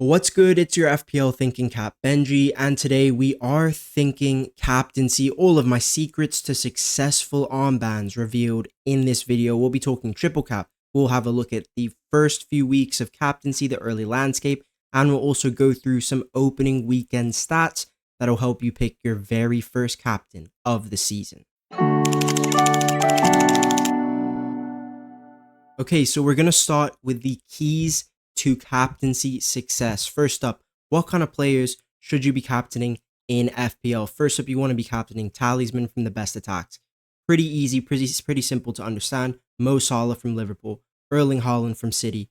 What's good? It's your FPL Thinking Cap Benjy, and today we are thinking captaincy. All of my secrets to successful armbands revealed in this video. We'll be talking triple cap. We'll have a look at the first few weeks of captaincy, the early landscape, and we'll also go through some opening weekend stats that'll help you pick your very first captain of the season. Okay, so we're going to start with the keys to captaincy success. First up, what kind of players should you be captaining in FPL? First up, you want to be captaining talisman from the best attacks. Pretty easy, pretty simple to understand. Mo Salah from Liverpool, Erling Haaland from City,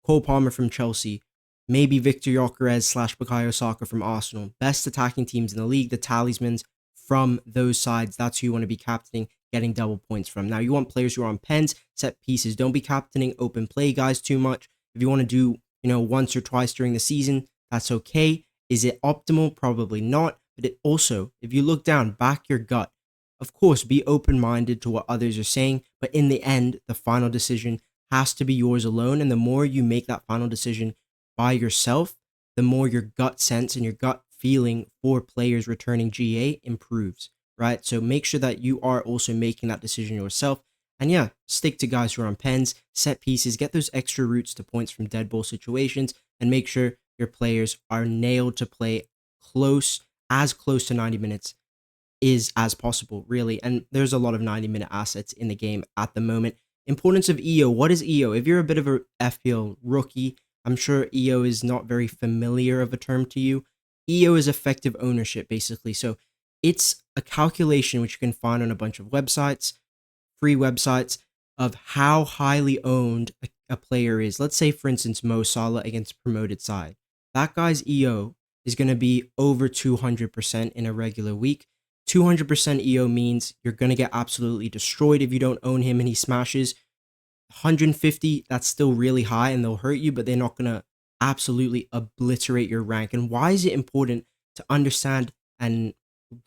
Cole Palmer from Chelsea, maybe Victor Gyökeres / Bukayo Saka from Arsenal. Best attacking teams in the league, the talismans from those sides. That's who you want to be captaining, getting double points from. Now, you want players who are on pens, set pieces. Don't be captaining open play guys too much. If you want to do, once or twice during the season, that's okay. Is it optimal? Probably not. But it also, if you look down, back your gut. Of course, be open-minded to what others are saying, but in the end, the final decision has to be yours alone. And the more you make that final decision by yourself, the more your gut sense and your gut feeling for players returning GA improves, right? So make sure that you are also making that decision yourself. And yeah, stick to guys who are on pens, set pieces, get those extra routes to points from dead ball situations, and make sure your players are nailed to play as close to 90 minutes as possible, really. And there's a lot of 90-minute assets in the game at the moment. Importance of EO. What is EO? If you're a bit of a FPL rookie, I'm sure EO is not very familiar of a term to you. EO is effective ownership, basically. So it's a calculation which you can find on a bunch of websites, free websites, of how highly owned a player is. Let's say, for instance, Mo Salah against promoted side. That guy's EO is going to be over 200% in a regular week. 200% EO means you're going to get absolutely destroyed if you don't own him and he smashes. 150, that's still really high and they'll hurt you, but they're not going to absolutely obliterate your rank. And why is it important to understand and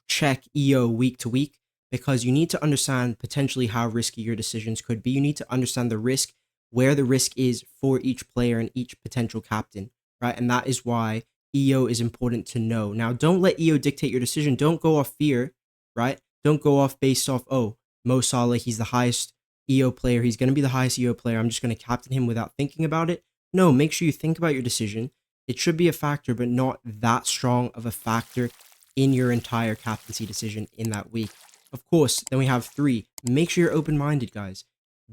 check EO week to week? Because you need to understand potentially how risky your decisions could be. You need to understand the risk, where the risk is for each player and each potential captain, right? And that is why EO is important to know. Now, don't let EO dictate your decision. Don't go off fear, right? Don't go off based off, oh, Mo Salah, he's the highest EO player. He's going to be the highest EO player. I'm just going to captain him without thinking about it. No, make sure you think about your decision. It should be a factor, but not that strong of a factor in your entire captaincy decision in that week. Of course, then we have 3. Make sure you're open-minded, guys.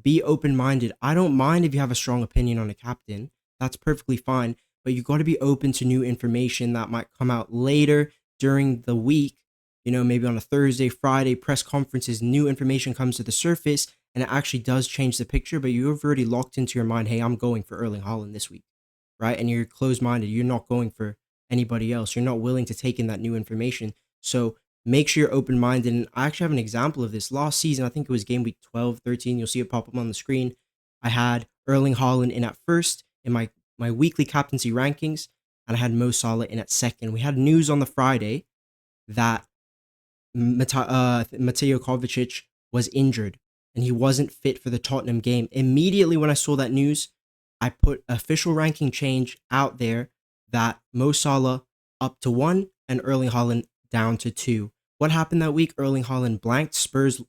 Be open-minded. I don't mind if you have a strong opinion on a captain. That's perfectly fine. But you got to be open to new information that might come out later during the week. Maybe on a Thursday, Friday, press conferences, new information comes to the surface, and it actually does change the picture, but you've already locked into your mind, hey, I'm going for Erling Haaland this week, right? And you're closed-minded. You're not going for anybody else. You're not willing to take in that new information. So make sure you're open-minded. And I actually have an example of this. Last season, I think it was game week 12, 13. You'll see it pop up on the screen. I had Erling Haaland in at first in my weekly captaincy rankings, and I had Mo Salah in at second. We had news on the Friday that Mateo Kovacic was injured and he wasn't fit for the Tottenham game. Immediately when I saw that news, I put official ranking change out there that Mo Salah up to 1 and Erling Haaland down to 2. What happened that week? Erling Haaland blanked. Spurs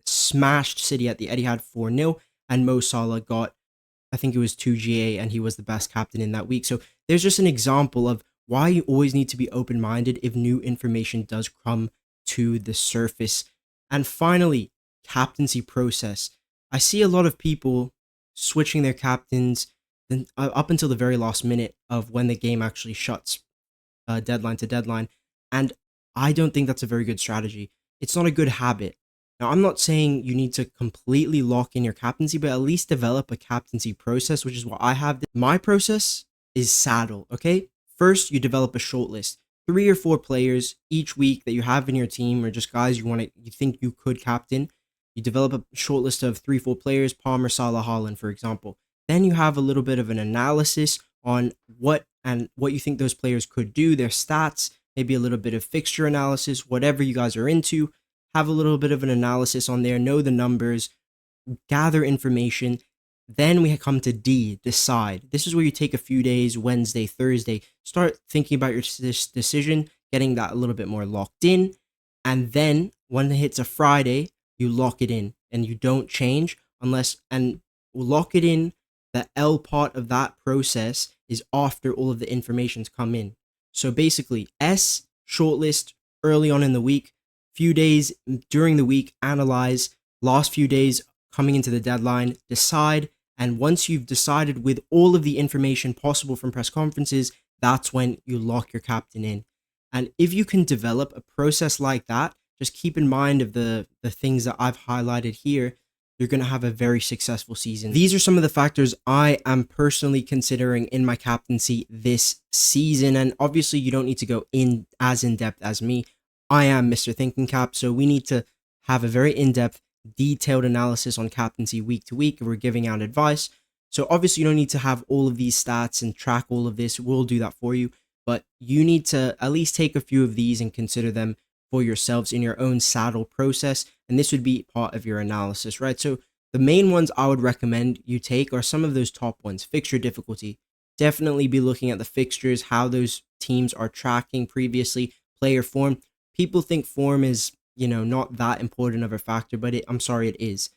smashed City at the Etihad 4-0, and Mo Salah got, I think it was 2 GA, and he was the best captain in that week. So there's just an example of why you always need to be open-minded if new information does come to the surface. And finally, captaincy process. I see a lot of people switching their captains up until the very last minute of when the game actually shuts, deadline to deadline. And I don't think that's a very good strategy. It's not a good habit. Now, I'm not saying you need to completely lock in your captaincy, but at least develop a captaincy process, which is what I have. My process is saddle, okay? First, you develop a short list. 3 or 4 players each week that you have in your team, or just guys you think you could captain. You develop a short list of 3-4 players, Palmer, Salah, Haaland, for example. Then you have a little bit of an analysis on what you think those players could do, their stats, maybe a little bit of fixture analysis, whatever you guys are into. Have a little bit of an analysis on there, know the numbers, gather information, Then we come to D, decide. This is where you take a few days, Wednesday, Thursday, start thinking about your decision, getting that a little bit more locked in. And then when it hits a Friday, you lock it in and you don't change and lock it in. The L part of that process is after all of the information's come in. So basically, S, shortlist early on in the week, few days during the week, analyze, last few days coming into the deadline, decide. And once you've decided with all of the information possible from press conferences, that's when you lock your captain in. And if you can develop a process like that, just keep in mind of the things that I've highlighted here, you're going to have a very successful season. These are some of the factors I am personally considering in my captaincy this season. And obviously, you don't need to go in depth as me. I am Mr. Thinking Cap, so we need to have a very in-depth, detailed analysis on captaincy week to week if we're giving out advice. So obviously, you don't need to have all of these stats and track all of this. We'll do that for you. But you need to at least take a few of these and consider them for yourselves in your own saddle process. And this would be part of your analysis, right? So the main ones I would recommend you take are some of those top ones. Fixture difficulty. Definitely be looking at the fixtures, how those teams are tracking previously, player form. People think form is, not that important of a factor, but it is.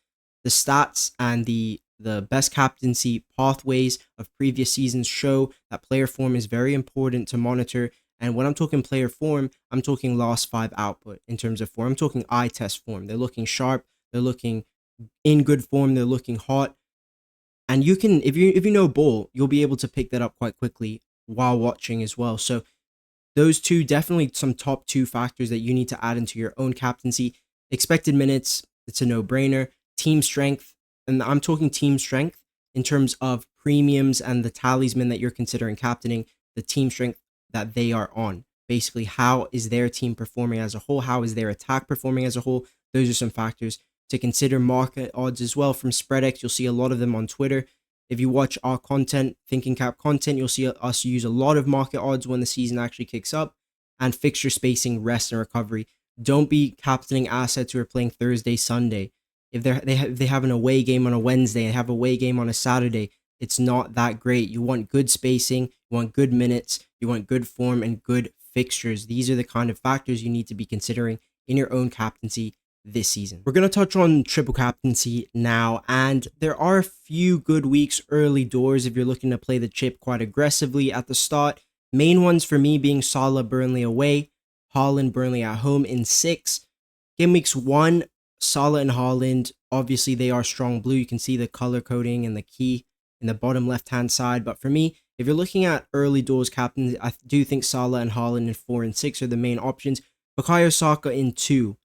The stats and the best captaincy pathways of previous seasons show that player form is very important to monitor. And when I'm talking player form, I'm talking last 5 output in terms of form. I'm talking eye test form. They're looking sharp. They're looking in good form. They're looking hot. And you can, if you know ball, you'll be able to pick that up quite quickly while watching as well. So those two, definitely some top 2 factors that you need to add into your own captaincy. Expected minutes, it's a no-brainer. Team strength, and I'm talking team strength in terms of premiums and the talisman that you're considering captaining, the team strength that they are on. Basically, how is their team performing as a whole? How is their attack performing as a whole? Those are some factors to consider. Market odds as well from SpreadX. You'll see a lot of them on Twitter. If you watch our content, Thinking Cap content, you'll see us use a lot of market odds when the season actually kicks up. And fixture spacing, rest, and recovery. Don't be captaining assets who are playing Thursday, Sunday. If they have an away game on a Wednesday and have a away game on a Saturday, it's not that great. You want good spacing, you want good minutes, you want good form and good fixtures. These are the kind of factors you need to be considering in your own captaincy this season. We're going to touch on triple captaincy now, and there are a few good weeks early doors if you're looking to play the chip quite aggressively at the start. Main ones for me being Salah, Burnley away, Haaland, Burnley at home in 6. Game weeks 1, Salah and Haaland, obviously they are strong blue. You can see the color coding and the key in the bottom left-hand side. But for me, if you're looking at early doors captains, I do think Salah and Haaland in 4 and 6 are the main options. Bukayo Saka in 2.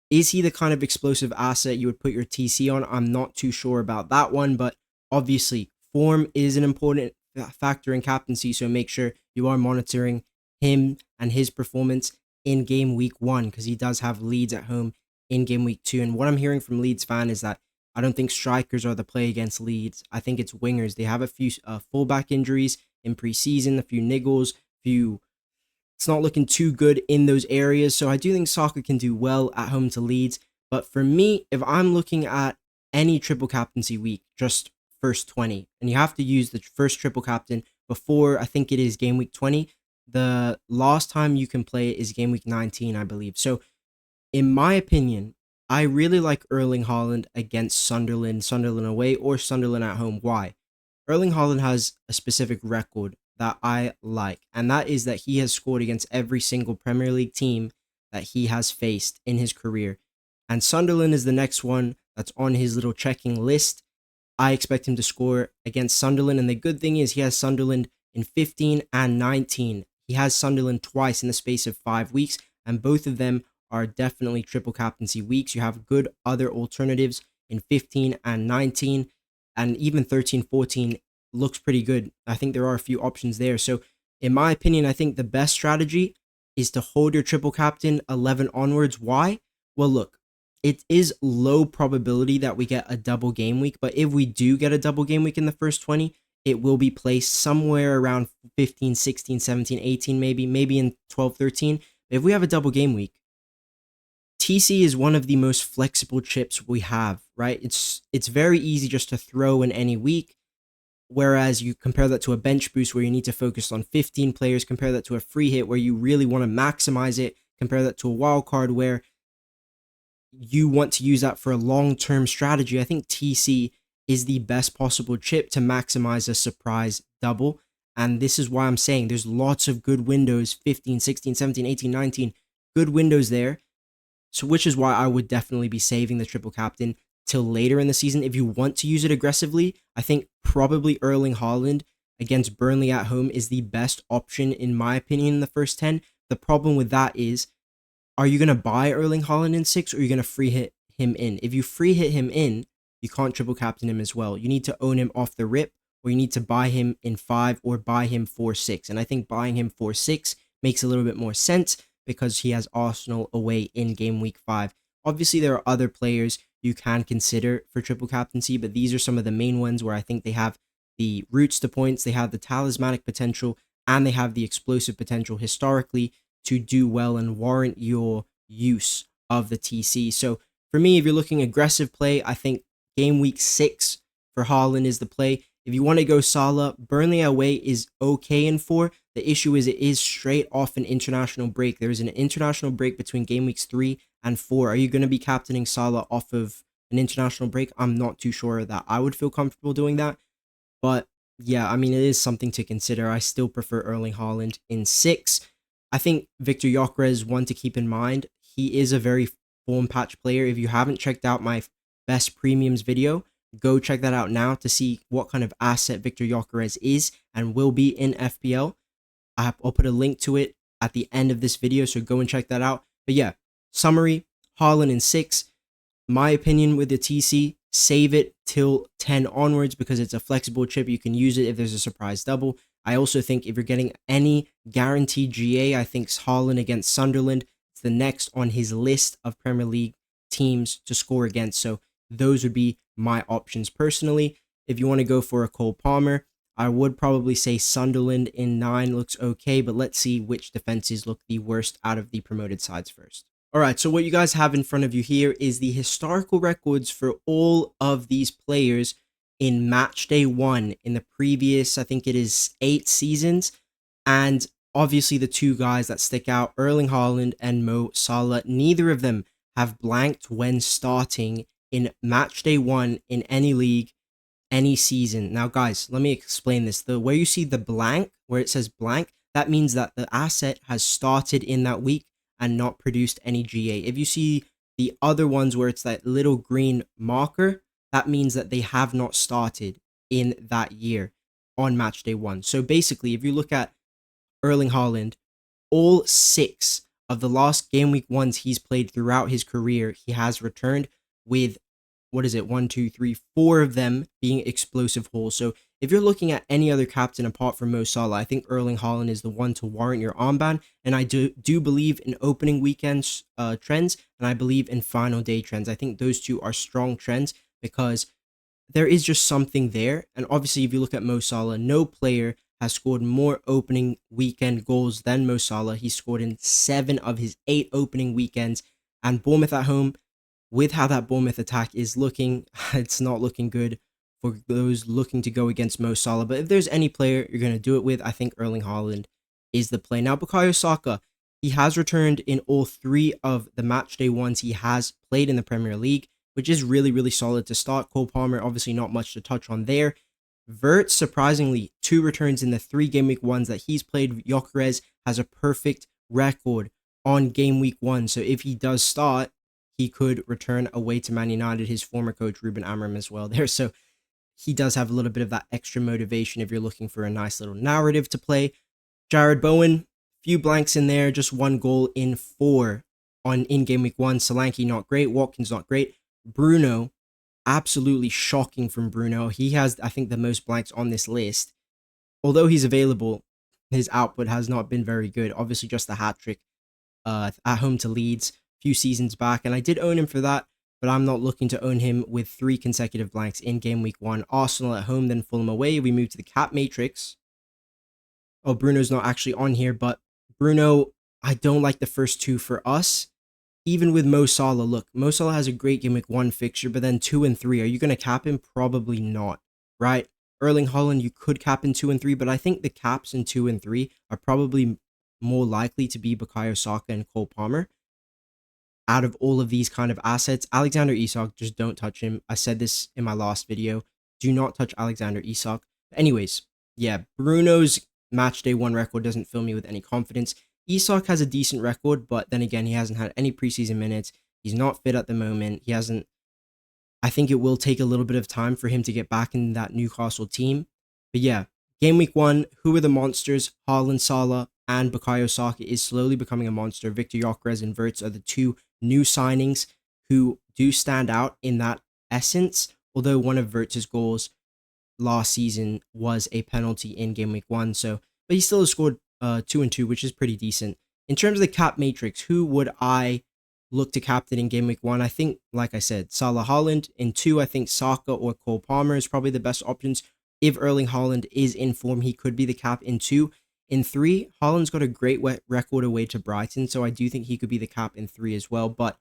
Is he the kind of explosive asset you would put your TC on? I'm not too sure about that one, but obviously form is an important factor in captaincy, so make sure you are monitoring him and his performance in game week 1, because he does have Leeds at home in game week 2. And what I'm hearing from Leeds fan is that I don't think strikers are the play against Leeds. I think it's wingers. They have a few fullback injuries in preseason, a few niggles, it's not looking too good in those areas. So I do think Saka can do well at home to Leeds. But for me, if I'm looking at any triple captaincy week, just first 20, and you have to use the first triple captain before, I think it is game week 20. The last time you can play it is game week 19, I believe. So in my opinion, I really like Erling Haaland against Sunderland away or Sunderland at home. Why? Erling Haaland has a specific record that I like, and that is that he has scored against every single Premier League team that he has faced in his career. And Sunderland is the next one that's on his little checking list. I expect him to score against Sunderland, and the good thing is he has Sunderland in 15 and 19. He has Sunderland twice in the space of 5 weeks, and both of them are definitely triple captaincy weeks. You have good other alternatives in 15 and 19, and even 13, 14 looks pretty good. I think there are a few options there. So in my opinion, I think the best strategy is to hold your triple captain 11 onwards. Why? Well, look, it is low probability that we get a double game week, but if we do get a double game week in the first 20, it will be placed somewhere around 15, 16, 17, 18, maybe in 12, 13. If we have a double game week, TC is one of the most flexible chips we have, right? It's very easy just to throw in any week. Whereas you compare that to a bench boost where you need to focus on 15 players, compare that to a free hit where you really want to maximize it, compare that to a wild card where you want to use that for a long-term strategy. I think TC is the best possible chip to maximize a surprise double. And this is why I'm saying there's lots of good windows, 15, 16, 17, 18, 19, good windows there. So which is why I would definitely be saving the triple captain till later in the season. If you want to use it aggressively, I think probably Erling Haaland against Burnley at home is the best option in my opinion in the first 10. The problem with that is, are you going to buy Erling Haaland in 6 or are you going to free hit him in? If you free hit him in, you can't triple captain him as well. You need to own him off the rip, or you need to buy him in 5 or buy him 4-6. And I think buying him 4-6 makes a little bit more sense because he has Arsenal away in game week 5. Obviously, there are other players you can consider for triple captaincy, but these are some of the main ones where I think they have the routes to points, they have the talismanic potential, and they have the explosive potential historically to do well and warrant your use of the TC. So for me, if you're looking aggressive play, I think game week 6 for Haaland is the play. If you want to go Salah, Burnley away is okay in 4. The issue is it is straight off an international break. There is an international break between game weeks 3 and 4. Are you going to be captaining Salah off of an international break? I'm not too sure that I would feel comfortable doing that. But yeah, I mean, it is something to consider. I still prefer Erling Haaland in 6. I think Victor Gyökeres, one to keep in mind. He is a very form patch player. If you haven't checked out my best premiums video, go check that out now to see what kind of asset Victor Gyökeres is and will be in FPL. I'll put a link to it at the end of this video, so go and check that out. But yeah, summary, Haaland in 6. My opinion with the TC, save it till 10 onwards because it's a flexible chip. You can use it if there's a surprise double. I also think if you're getting any guaranteed GA, I think Haaland against Sunderland is the next on his list of Premier League teams to score against. So those would be my options personally. If you want to go for a Cole Palmer, I would probably say Sunderland in 9 looks okay, but let's see which defenses look the worst out of the promoted sides first. All right, so what you guys have in front of you here is the historical records for all of these players in match day 1 in the previous, I think it is 8 seasons. And obviously the two guys that stick out, Erling Haaland and Mo Salah, neither of them have blanked when starting in match day 1 in any league, any season. Now, guys, let me explain this. Where you see the blank, where it says blank, that means that the asset has started in that week and not produced any GA. If you see the other ones where it's that little green marker, that means that they have not started in that year on match day 1. So basically, if you look at Erling Haaland, all 6 of the last game week 1s he's played throughout his career, he has returned with, 1, 2, 3, 4 of them being explosive holes. So if you're looking at any other captain apart from Mo Salah, I think Erling Haaland is the one to warrant your armband. And I do believe in opening weekend trends, and I believe in final day trends. I think those two are strong trends because there is just something there. And obviously, if you look at Mo Salah, no player has scored more opening weekend goals than Mo Salah. He scored in 7 of his 8 opening weekends. And Bournemouth at home, with how that Bournemouth attack is looking, it's not looking good for those looking to go against Mo Salah. But if there's any player you're going to do it with, I think Erling Haaland is the play. Now, Bukayo Saka, he has returned in all 3 of the match day 1s he has played in the Premier League, which is really, really solid to start. Cole Palmer, obviously not much to touch on there. Vert, surprisingly, 2 returns in the 3 game week 1s that he's played. Gyökeres has a perfect record on game week 1. So if he does start, he could return away to Man United, his former coach, Ruben Amorim, as well there. So he does have a little bit of that extra motivation if you're looking for a nice little narrative to play. Jared Bowen, few blanks in there, just 1 goal in 4 in game week 1. Solanke, not great. Watkins, not great. Bruno, absolutely shocking from Bruno. He has, I think, the most blanks on this list. Although he's available, his output has not been very good. Obviously, just the hat-trick at home to Leeds few seasons back, and I did own him for that, but I'm not looking to own him with 3 consecutive blanks in game week 1. Arsenal at home, then Fulham away. We move to the cap matrix. Oh, Bruno's not actually on here, but Bruno, I don't like the first 2 for us. even with Mo Salah, look, Mo Salah has a great game week 1 fixture, but then 2 and 3, are you going to cap him? Probably not, right? Erling Haaland, you could cap in 2 and 3, but I think the caps in 2 and 3 are probably more likely to be Bukayo Saka and Cole Palmer. Out of all of these kind of assets, Alexander Isak, just don't touch him. I said this in my last video. Do not touch Alexander Isak. Anyways, yeah, Bruno's match day 1 record doesn't fill me with any confidence. Isak has a decent record, but then again, he hasn't had any preseason minutes. He's not fit at the moment. He hasn't. I think it will take a little bit of time for him to get back in that Newcastle team. But yeah, game week 1, who are the monsters? Haaland, Salah, and Bukayo Saka is slowly becoming a monster. Victor Gyökeres and Wirtz are the 2 new signings who do stand out in that essence, although one of Wirtz's goals last season was a penalty in game week 1, so but he still has scored 2 and 2, which is pretty decent. In terms of the cap matrix, who would I look to captain in game week 1? I think, like I said, Salah, Haaland. In 2, I think Saka or Cole Palmer is probably the best options. If Erling Haaland is in form, he could be the cap in 2. In 3, Haaland's got a great record away to Brighton, so I do think he could be the cap in 3 as well. But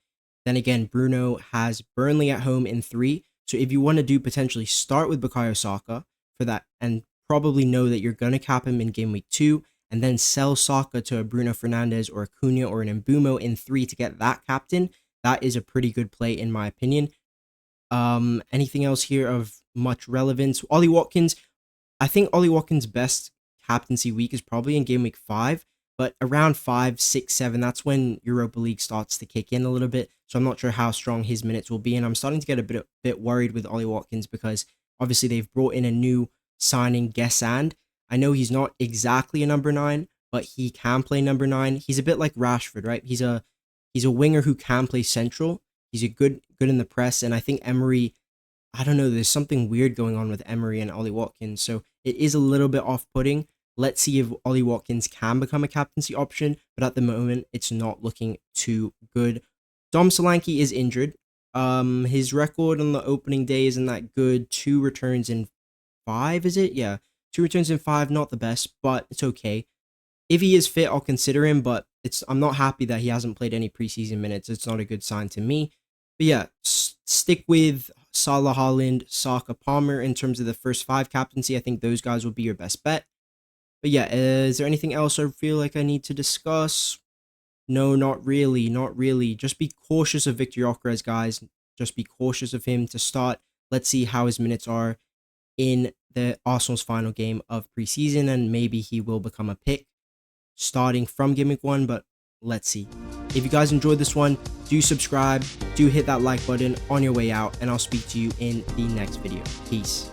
then again, Bruno has Burnley at home in 3. So if you want to do potentially start with Bukayo Saka for that and probably know that you're going to cap him in game week 2 and then sell Saka to a Bruno Fernandes or a Cunha or an Mbumo in 3 to get that captain, that is a pretty good play in my opinion. Anything else here of much relevance? Ollie Watkins. I think Ollie Watkins' best captaincy week is probably in game week 5, but around 5, 6, 7, that's when Europa League starts to kick in a little bit. So I'm not sure how strong his minutes will be, and I'm starting to get a bit worried with Ollie Watkins because obviously they've brought in a new signing, Gesand. I know he's not exactly a number 9, but he can play number 9. He's a bit like Rashford, right? He's a winger who can play central. He's a good in the press, and I think Emery, I don't know, there's something weird going on with Emery and Ollie Watkins, so it is a little bit off-putting. Let's see if Ollie Watkins can become a captaincy option, but at the moment, it's not looking too good. Dom Solanke is injured. His record on the opening day isn't that good. 2 returns in 5, is it? Yeah, 2 returns in 5, not the best, but it's okay. If he is fit, I'll consider him, but I'm not happy that he hasn't played any preseason minutes. It's not a good sign to me. But yeah, stick with Salah, Haaland, Saka, Palmer in terms of the first 5 captaincy. I think those guys will be your best bet. But yeah, is there anything else I feel like I need to discuss? No, not really, not really. Just be cautious of Victor Gyökeres, guys. Just be cautious of him to start. Let's see how his minutes are in the Arsenal's final game of preseason, and maybe he will become a pick starting from game week 1, but let's see. If you guys enjoyed this one, do subscribe, do hit that like button on your way out, and I'll speak to you in the next video. Peace.